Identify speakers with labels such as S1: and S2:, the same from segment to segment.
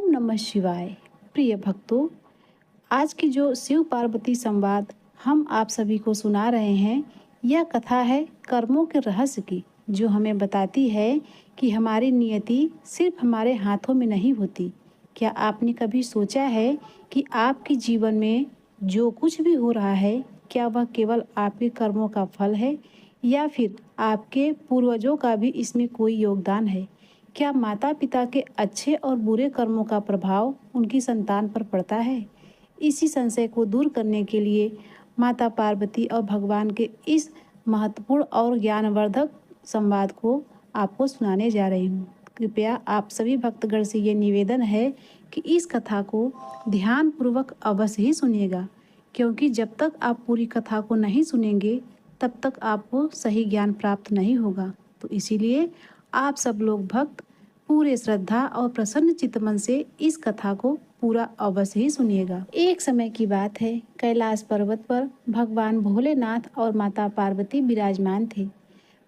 S1: ओम नमः शिवाय। प्रिय भक्तों, आज की जो शिव पार्वती संवाद हम आप सभी को सुना रहे हैं, यह कथा है कर्मों के रहस्य की, जो हमें बताती है कि हमारी नियति सिर्फ हमारे हाथों में नहीं होती। क्या आपने कभी सोचा है कि आपके जीवन में जो कुछ भी हो रहा है, क्या वह केवल आपके कर्मों का फल है या फिर आपके पूर्वजों का भी इसमें कोई योगदान है? क्या माता पिता के अच्छे और बुरे कर्मों का प्रभाव उनकी संतान पर पड़ता है? इसी संशय को दूर करने के लिए माता पार्वती और भगवान के इस महत्वपूर्ण और ज्ञानवर्धक संवाद को आपको सुनाने जा रही हूँ। कृपया आप सभी भक्तगण से ये निवेदन है कि इस कथा को ध्यानपूर्वक अवश्य ही सुनिएगा, क्योंकि जब तक आप पूरी कथा को नहीं सुनेंगे तब तक आपको सही ज्ञान प्राप्त नहीं होगा। तो इसीलिए आप सब लोग भक्त पूरे श्रद्धा और प्रसन्न चित्त मन से इस कथा को पूरा अवश्य ही सुनिएगा। एक समय की बात है, कैलाश पर्वत पर भगवान भोलेनाथ और माता पार्वती विराजमान थे।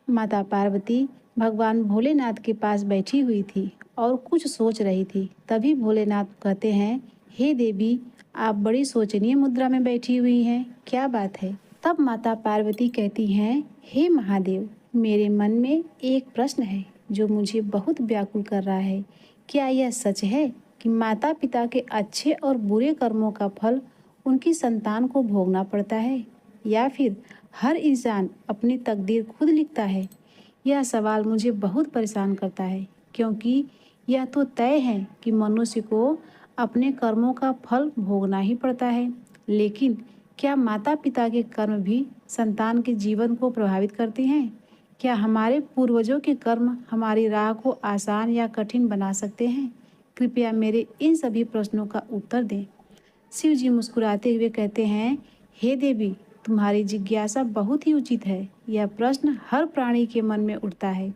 S1: माता पार्वती भगवान भोलेनाथ के पास बैठी हुई थी और कुछ सोच रही थी। तभी भोलेनाथ कहते हैं, हे देवी, आप बड़ी सोचनीय मुद्रा में बैठी हुई हैं, क्या बात है? तब माता पार्वती कहती हैं, हे महादेव, मेरे मन में एक प्रश्न है जो मुझे बहुत व्याकुल कर रहा है। क्या यह सच है कि माता पिता के अच्छे और बुरे कर्मों का फल उनकी संतान को भोगना पड़ता है, या फिर हर इंसान अपनी तकदीर खुद लिखता है? यह सवाल मुझे बहुत परेशान करता है, क्योंकि यह तो तय है कि मनुष्य को अपने कर्मों का फल भोगना ही पड़ता है। लेकिन क्या माता पिता के कर्म भी संतान के जीवन को प्रभावित करते हैं? क्या हमारे पूर्वजों के कर्म हमारी राह को आसान या कठिन बना सकते हैं? कृपया मेरे इन सभी प्रश्नों का उत्तर दें। शिव जी मुस्कुराते हुए कहते हैं, हे देवी, तुम्हारी जिज्ञासा बहुत ही उचित है। यह प्रश्न हर प्राणी के मन में उठता है।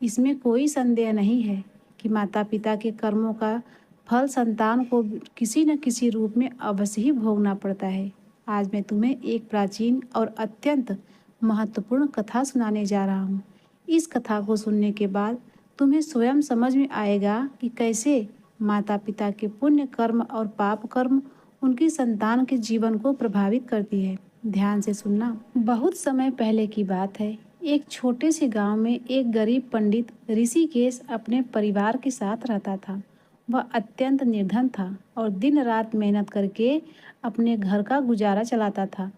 S1: इसमें कोई संदेह नहीं है कि माता पिता के कर्मों का फल संतान को किसी न किसी रूप में अवश्य ही भोगना पड़ता है। आज मैं तुम्हें एक प्राचीन और अत्यंत महत्वपूर्ण कथा सुनाने जा रहा हूँ। इस कथा को सुनने के बाद तुम्हें स्वयं समझ में आएगा कि कैसे माता पिता के पुण्य कर्म और पाप कर्म उनकी संतान के जीवन को प्रभावित करती है। ध्यान से सुनना। बहुत समय पहले की बात है। एक छोटे से गांव में एक गरीब पंडित ऋषिकेश अपने परिवार के साथ रहता था। वह अत्यंत निर्धन था और दिन रात मेहनत करके अपने घर का गुजारा चलाता था।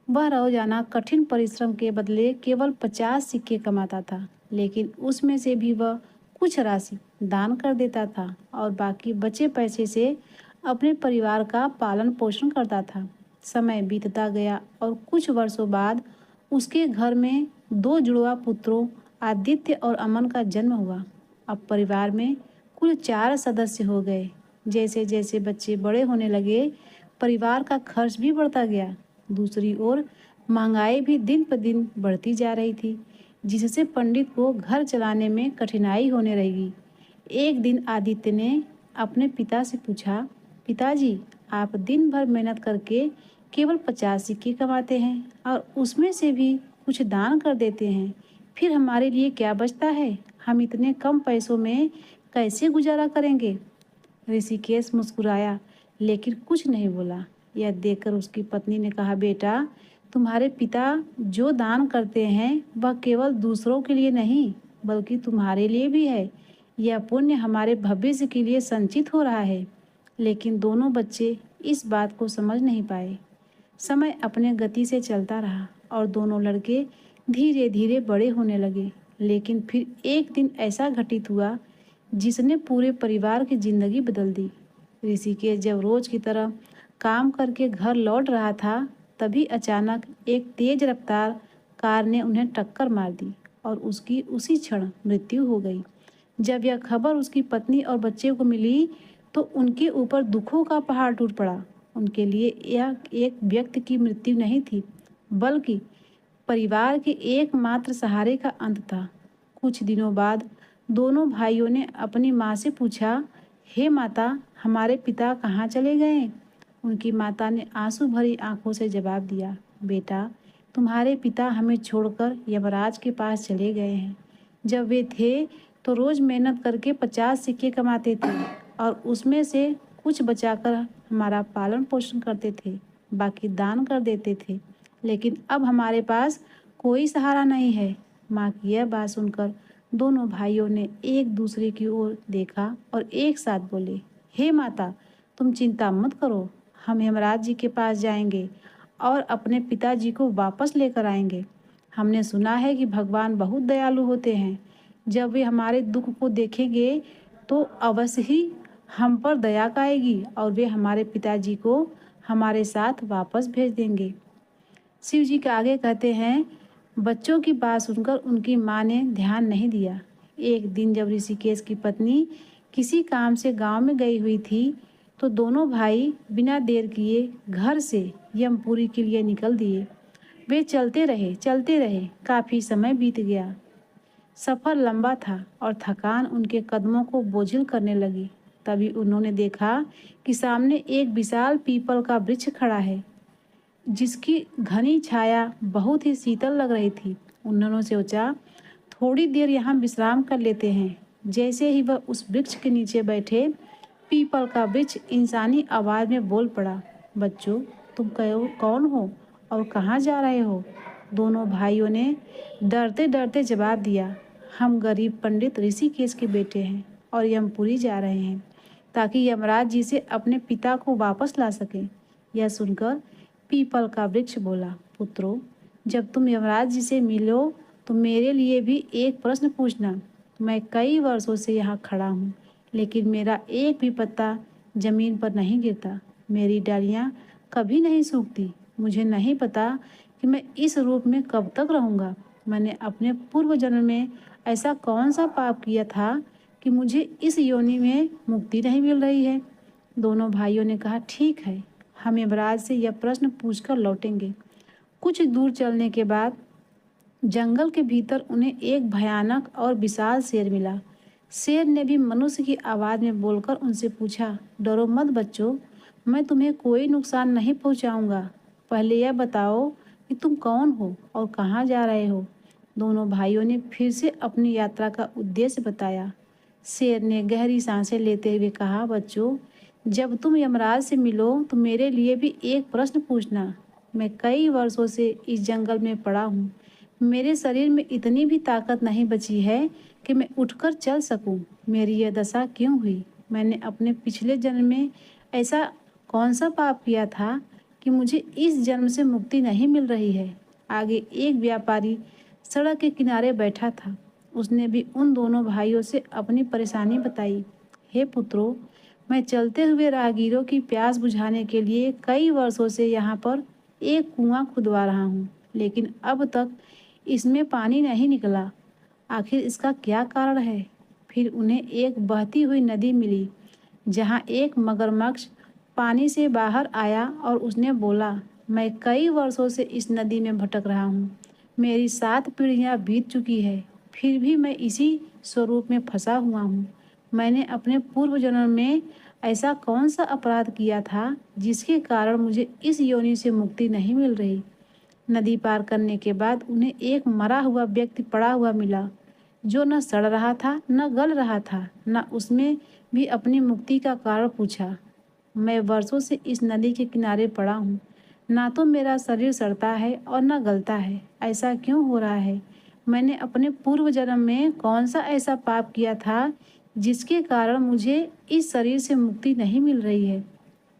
S1: वह रोजाना कठिन परिश्रम के बदले केवल 50 सिक्के कमाता था, लेकिन उसमें से भी वह कुछ राशि दान कर देता था और बाकी बचे पैसे से अपने परिवार का पालन पोषण करता था। समय बीतता गया और कुछ वर्षों बाद उसके घर में 2 जुड़वा पुत्रों आदित्य और अमन का जन्म हुआ। अब परिवार में कुल 4 सदस्य हो गए। जैसे जैसे बच्चे बड़े होने लगे, परिवार का खर्च भी बढ़ता गया। दूसरी ओर महंगाई भी दिन पर दिन बढ़ती जा रही थी, जिससे पंडित को घर चलाने में कठिनाई होने लगी। एक दिन आदित्य ने अपने पिता से पूछा, पिताजी, आप दिन भर मेहनत करके केवल 50 सिक्के कमाते हैं और उसमें से भी कुछ दान कर देते हैं, फिर हमारे लिए क्या बचता है? हम इतने कम पैसों में कैसे गुजारा करेंगे? ऋषिकेश मुस्कुराया, लेकिन कुछ नहीं बोला। यह देखकर उसकी पत्नी ने कहा, बेटा, तुम्हारे पिता जो दान करते हैं वह केवल दूसरों के लिए नहीं, बल्कि तुम्हारे लिए भी है। यह पुण्य हमारे भविष्य के लिए संचित हो रहा है। लेकिन दोनों बच्चे इस बात को समझ नहीं पाए। समय अपने गति से चलता रहा और दोनों लड़के धीरे धीरे बड़े होने लगे। लेकिन फिर एक दिन ऐसा घटित हुआ जिसने पूरे परिवार की जिंदगी बदल दी। ऋषिकेश जब रोज की तरह काम करके घर लौट रहा था, तभी अचानक एक तेज रफ्तार कार ने उन्हें टक्कर मार दी और उसकी उसी क्षण मृत्यु हो गई। जब यह खबर उसकी पत्नी और बच्चे को मिली तो उनके ऊपर दुखों का पहाड़ टूट पड़ा। उनके लिए यह एक व्यक्ति की मृत्यु नहीं थी, बल्कि परिवार के एकमात्र सहारे का अंत था। कुछ दिनों बाद दोनों भाइयों ने अपनी माँ से पूछा, हे माता, हमारे पिता कहाँ चले गए? उनकी माता ने आंसू भरी आंखों से जवाब दिया, बेटा, तुम्हारे पिता हमें छोड़कर यमराज के पास चले गए हैं। जब वे थे तो रोज मेहनत करके 50 सिक्के कमाते थे, और उसमें से कुछ बचाकर हमारा पालन पोषण करते थे, बाकी दान कर देते थे। लेकिन अब हमारे पास कोई सहारा नहीं है। माँ की यह बात सुनकर दोनों भाइयों ने एक दूसरे की ओर देखा और एक साथ बोले, हे माता, तुम चिंता मत करो, हम यमराज जी के पास जाएंगे और अपने पिताजी को वापस लेकर आएंगे। हमने सुना है कि भगवान बहुत दयालु होते हैं। जब वे हमारे दुख को देखेंगे तो अवश्य ही हम पर दया आएगी और वे हमारे पिताजी को हमारे साथ वापस भेज देंगे। शिव जी के आगे कहते हैं, बच्चों की बात सुनकर उनकी माँ ने ध्यान नहीं दिया। एक दिन जब ऋषिकेश की पत्नी किसी काम से गांव में गई हुई थी तो दोनों भाई बिना देर किए घर से यमपुरी के लिए निकल दिए। वे चलते रहे, काफ़ी समय बीत गया। सफ़र लंबा था और थकान उनके कदमों को बोझिल करने लगी। तभी उन्होंने देखा कि सामने एक विशाल पीपल का वृक्ष खड़ा है, जिसकी घनी छाया बहुत ही शीतल लग रही थी। उन्होंने सोचा, थोड़ी देर यहाँ विश्राम कर लेते हैं। जैसे ही वह उस वृक्ष के नीचे बैठे, पीपल का वृक्ष इंसानी आवाज़ में बोल पड़ा, बच्चों, तुम कौन हो और कहाँ जा रहे हो? दोनों भाइयों ने डरते डरते जवाब दिया, हम गरीब पंडित ऋषिकेश के बेटे हैं और यमपुरी जा रहे हैं ताकि यमराज जी से अपने पिता को वापस ला सकें। यह सुनकर पीपल का वृक्ष बोला, पुत्रों, जब तुम यमराज जी से मिलो तो मेरे लिए भी एक प्रश्न पूछना। मैं कई वर्षों से यहाँ खड़ा हूँ, लेकिन मेरा एक भी पत्ता जमीन पर नहीं गिरता। मेरी डालियाँ कभी नहीं सूखती। मुझे नहीं पता कि मैं इस रूप में कब तक रहूँगा। मैंने अपने पूर्व जन्म में ऐसा कौन सा पाप किया था कि मुझे इस योनि में मुक्ति नहीं मिल रही है। दोनों भाइयों ने कहा, ठीक है, हम यमराज से यह प्रश्न पूछकर लौटेंगे। कुछ दूर चलने के बाद जंगल के भीतर उन्हें एक भयानक और विशाल शेर मिला। शेर ने भी मनुष्य की आवाज़ में बोलकर उनसे पूछा, डरो मत बच्चों, मैं तुम्हें कोई नुकसान नहीं पहुंचाऊंगा। पहले यह बताओ कि तुम कौन हो और कहाँ जा रहे हो। दोनों भाइयों ने फिर से अपनी यात्रा का उद्देश्य बताया। शेर ने गहरी सांसें लेते हुए कहा, बच्चों, जब तुम यमराज से मिलो तो मेरे लिए भी एक प्रश्न पूछना। मैं कई वर्षों से इस जंगल में पड़ा हूँ। मेरे शरीर में इतनी भी ताकत नहीं बची है कि मैं उठकर चल सकूं। मेरी यह दशा क्यों हुई? मैंने अपने पिछले जन्म में ऐसा कौन सा पाप किया था कि मुझे इस जन्म से मुक्ति नहीं मिल रही है? आगे एक व्यापारी सड़क के किनारे बैठा था। उसने भी उन दोनों भाइयों से अपनी परेशानी बताई। हे पुत्रों, मैं चलते हुए राहगीरों की प्यास बुझाने के लिए कई वर्षों से यहाँ पर एक कुआं खुदवा रहा हूँ, लेकिन अब तक इसमें पानी नहीं निकला। आखिर इसका क्या कारण है? फिर उन्हें एक बहती हुई नदी मिली, जहाँ एक मगरमच्छ पानी से बाहर आया और उसने बोला, मैं कई वर्षों से इस नदी में भटक रहा हूँ। मेरी 7 पीढ़ियाँ बीत चुकी है, फिर भी मैं इसी स्वरूप में फंसा हुआ हूँ। मैंने अपने पूर्व जन्म में ऐसा कौन सा अपराध किया था जिसके कारण मुझे इस योनि से मुक्ति नहीं मिल रही? नदी पार करने के बाद उन्हें एक मरा हुआ व्यक्ति पड़ा हुआ मिला, जो न सड़ रहा था न गल रहा था। न उसमें भी अपनी मुक्ति का कारण पूछा। मैं वर्षों से इस नदी के किनारे पड़ा हूँ, ना तो मेरा शरीर सड़ता है और न गलता है। ऐसा क्यों हो रहा है? मैंने अपने पूर्व जन्म में कौन सा ऐसा पाप किया था जिसके कारण मुझे इस शरीर से मुक्ति नहीं मिल रही है?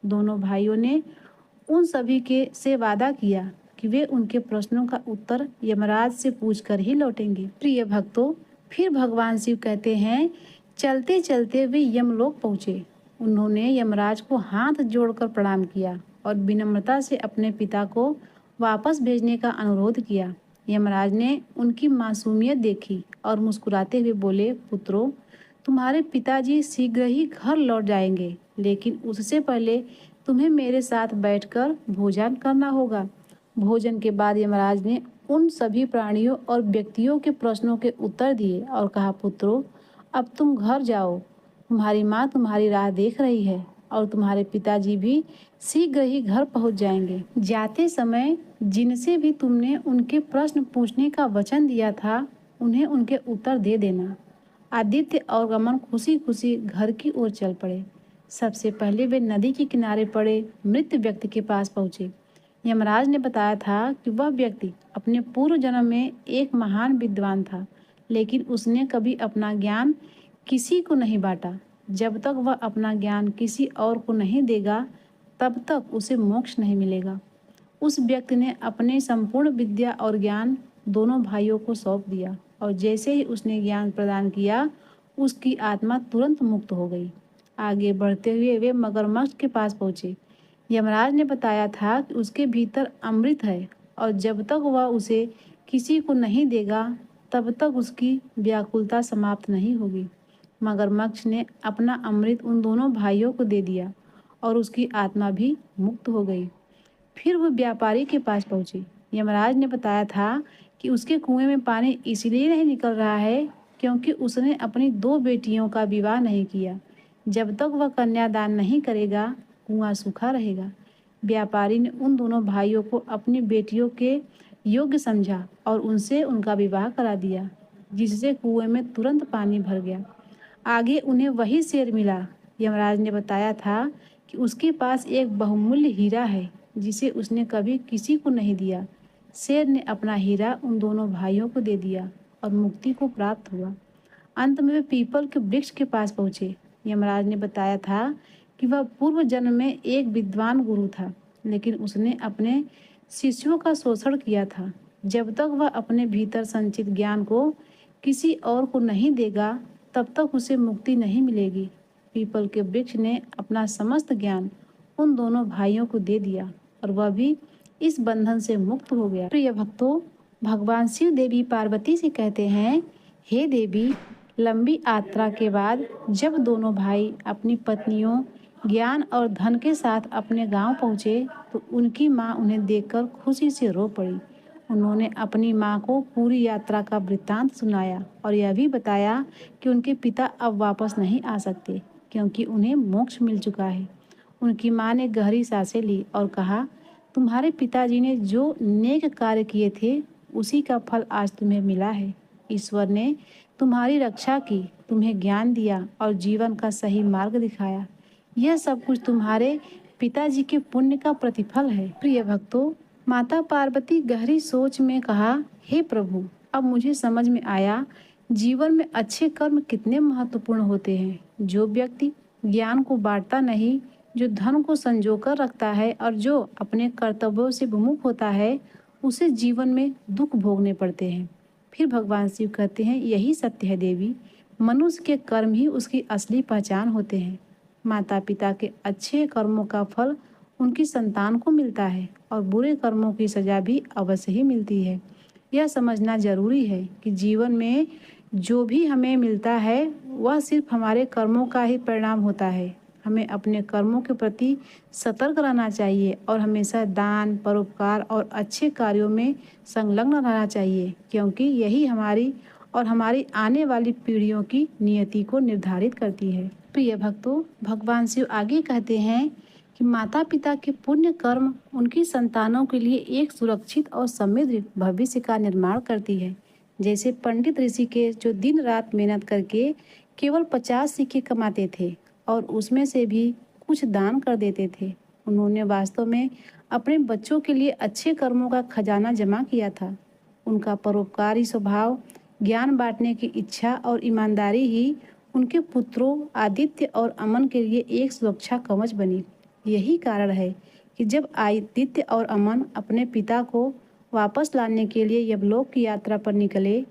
S1: दोनों भाइयों ने उन सभी के से वादा किया कि वे उनके प्रश्नों का उत्तर यमराज से पूछकर ही लौटेंगे। प्रिय भक्तों, फिर भगवान शिव कहते हैं, चलते चलते वे यमलोक पहुँचे। उन्होंने यमराज को हाथ जोड़कर प्रणाम किया और विनम्रता से अपने पिता को वापस भेजने का अनुरोध किया। यमराज ने उनकी मासूमियत देखी और मुस्कुराते हुए बोले, पुत्रों, तुम्हारे पिताजी शीघ्र ही घर लौट जाएंगे, लेकिन उससे पहले तुम्हें मेरे साथ बैठकर भोजन करना होगा। भोजन के बाद यमराज ने उन सभी प्राणियों और व्यक्तियों के प्रश्नों के उत्तर दिए और कहा, पुत्रों, अब तुम घर जाओ। तुम्हारी माँ तुम्हारी राह देख रही है और तुम्हारे पिताजी भी शीघ्र ही घर पहुंच जाएंगे। जाते समय जिनसे भी तुमने उनके प्रश्न पूछने का वचन दिया था, उन्हें उनके उत्तर दे देना। आदित्य और अमन खुशी खुशी घर की ओर चल पड़े। सबसे पहले वे नदी के किनारे पड़े मृत व्यक्ति के पास पहुंचे। यमराज ने बताया था कि वह व्यक्ति अपने पूर्व जन्म में एक महान विद्वान था, लेकिन उसने कभी अपना ज्ञान किसी को नहीं बांटा। जब तक वह अपना ज्ञान किसी और को नहीं देगा, तब तक उसे मोक्ष नहीं मिलेगा। उस व्यक्ति ने अपने संपूर्ण विद्या और ज्ञान दोनों भाइयों को सौंप दिया और जैसे ही उसने ज्ञान प्रदान किया, उसकी आत्मा तुरंत मुक्त हो गई। आगे बढ़ते हुए वे मगरमच्छ के पास पहुंचे। यमराज ने बताया था कि उसके भीतर अमृत है और जब तक वह उसे किसी को नहीं देगा, तब तक उसकी व्याकुलता समाप्त नहीं होगी। मगरमच्छ ने अपना अमृत उन दोनों भाइयों को दे दिया और उसकी आत्मा भी मुक्त हो गई। फिर वह व्यापारी के पास पहुंचे। यमराज ने बताया था कि उसके कुएं में पानी इसलिए नहीं निकल रहा है क्योंकि उसने अपनी दो बेटियों का विवाह नहीं किया। जब तक वह कन्यादान नहीं करेगा, कुआं सूखा रहेगा। व्यापारी ने उन दोनों भाइयों को अपनी बेटियों के योग्य समझा और उनसे उनका विवाह करा दिया, जिससे कुएं में तुरंत पानी भर गया। आगे उन्हें वही शेर मिला। यमराज ने बताया था कि उसके पास एक बहुमूल्य हीरा है जिसे उसने कभी किसी को नहीं दिया। शेर ने अपना हीरा उन दोनों भाइयों को दे दिया और मुक्ति को प्राप्त हुआ। अंत में वे पीपल के वृक्ष के पास पहुंचे। यमराज ने बताया था कि वह पूर्व जन्म में एक विद्वान गुरु था, लेकिन उसने अपने शिष्यों का शोषण किया था। जब तक वह अपने भीतर संचित ज्ञान को किसी और को नहीं देगा, तब तक उसे मुक्ति नहीं मिलेगी। पीपल के वृक्ष ने अपना समस्त ज्ञान उन दोनों भाइयों को दे दिया और वह भी इस बंधन से मुक्त हो गया। प्रिय भक्तों, भगवान शिव देवी पार्वती से कहते हैं, हे देवी, लंबी यात्रा के बाद जब दोनों भाई अपनी पत्नियों, ज्ञान और धन के साथ अपने गांव पहुंचे, तो उनकी मां उन्हें देखकर खुशी से रो पड़ी। उन्होंने अपनी मां को पूरी यात्रा का वृत्तांत सुनाया और यह भी बताया कि उनके पिता अब वापस नहीं आ सकते क्योंकि उन्हें मोक्ष मिल चुका है। उनकी मां ने गहरी सांसें ली और कहा, तुम्हारे पिताजी ने जो नेक कार्य किए थे, उसी का फल आज तुम्हें मिला है। ईश्वर ने तुम्हारी रक्षा की, तुम्हें ज्ञान दिया और जीवन का सही मार्ग दिखाया। यह सब कुछ तुम्हारे पिताजी के पुण्य का प्रतिफल है। प्रिय भक्तों, माता पार्वती गहरी सोच में कहा, हे प्रभु, अब मुझे समझ में आया जीवन में अच्छे कर्म कितने महत्वपूर्ण होते हैं। जो व्यक्ति ज्ञान को बांटता नहीं, जो धन को संजो कर रखता है और जो अपने कर्तव्यों से विमुख होता है, उसे जीवन में दुख भोगने पड़ते हैं। फिर भगवान शिव कहते हैं, यही सत्य है देवी, मनुष्य के कर्म ही उसकी असली पहचान होते हैं। माता पिता के अच्छे कर्मों का फल उनकी संतान को मिलता है और बुरे कर्मों की सजा भी अवश्य ही मिलती है। यह समझना जरूरी है कि जीवन में जो भी हमें मिलता है, वह सिर्फ हमारे कर्मों का ही परिणाम होता है। हमें अपने कर्मों के प्रति सतर्क रहना चाहिए और हमेशा दान, परोपकार और अच्छे कार्यों में संलग्न रहना चाहिए, क्योंकि यही हमारी और हमारी आने वाली पीढ़ियों की नियति को निर्धारित करती है। प्रिय भक्तों, भगवान शिव आगे कहते हैं कि माता पिता के पुण्य कर्म उनकी संतानों के लिए एक सुरक्षित और समृद्ध भविष्य का निर्माण करती है। जैसे पंडित ऋषिकेश जो दिन रात मेहनत करके केवल 50 सिक्के कमाते थे और उसमें से भी कुछ दान कर देते थे। उन्होंने वास्तव में अपने बच्चों के लिए अच्छे कर्मों का खजाना जमा किया था। उनका परोपकारी स्वभाव, ज्ञान बांटने की इच्छा और ईमानदारी ही उनके पुत्रों आदित्य और अमन के लिए एक सुरक्षा कवच बनी। यही कारण है कि जब आदित्य और अमन अपने पिता को वापस लाने के लिए यमलोक की यात्रा पर निकले,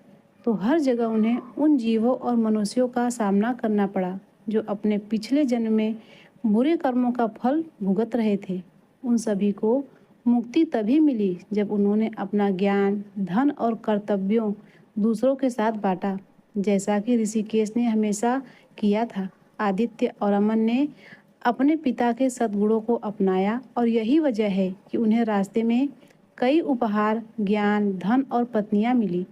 S1: तो हर जगह उन्हें उन जीवों और मनुष्यों का सामना करना पड़ा जो अपने पिछले जन्म में बुरे कर्मों का फल भुगत रहे थे। उन सभी को मुक्ति तभी मिली जब उन्होंने अपना ज्ञान, धन और कर्तव्यों दूसरों के साथ बांटा, जैसा कि ऋषिकेश ने हमेशा किया था। आदित्य और अमन ने अपने पिता के सद्गुणों को अपनाया और यही वजह है कि उन्हें रास्ते में कई उपहार, ज्ञान, धन और पत्नियां मिली,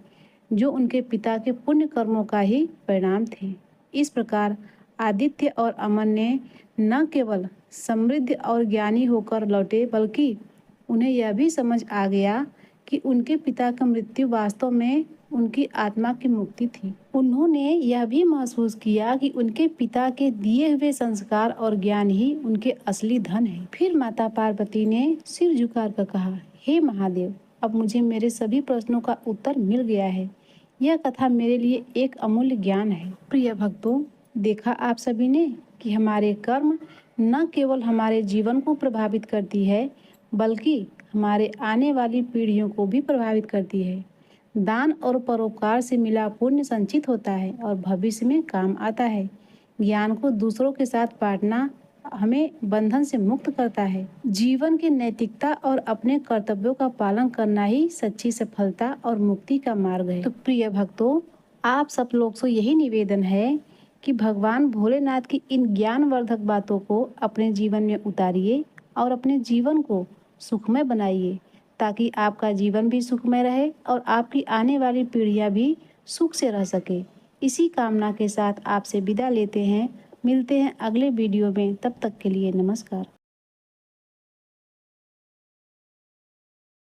S1: जो उनके पिता के पुण्य कर्मों का ही परिणाम थे। इस प्रकार आदित्य और अमन ने न केवल समृद्ध और ज्ञानी होकर लौटे, बल्कि उन्हें यह भी समझ आ गया कि उनके पिता का मृत्यु वास्तव में उनकी आत्मा की मुक्ति थी। उन्होंने यह भी महसूस किया कि उनके पिता के दिए हुए संस्कार और ज्ञान ही उनके असली धन है। फिर माता पार्वती ने सिर झुकाकर कहा, हे महादेव, अब मुझे मेरे सभी प्रश्नों का उत्तर मिल गया है। यह कथा मेरे लिए एक अमूल्य ज्ञान है। प्रिय भक्तों, देखा आप सभी ने कि हमारे कर्म न केवल हमारे जीवन को प्रभावित करती है, बल्कि हमारे आने वाली पीढ़ियों को भी प्रभावित करती है। दान और परोपकार से मिला पुण्य संचित होता है और भविष्य में काम आता है। ज्ञान को दूसरों के साथ बांटना हमें बंधन से मुक्त करता है। जीवन की नैतिकता और अपने कर्तव्यों का पालन करना ही सच्ची सफलता और मुक्ति का मार्ग है। तो प्रिय भक्तों, आप सब लोग से यही निवेदन है कि भगवान भोलेनाथ की इन ज्ञानवर्धक बातों को अपने जीवन में उतारिए और अपने जीवन को सुखमय बनाइए, ताकि आपका जीवन भी सुखमय रहे और आपकी आने वाली पीढ़ियां भी सुख से रह सके। इसी कामना के साथ आपसे विदा लेते हैं। मिलते हैं अगले वीडियो में, तब तक के लिए नमस्कार।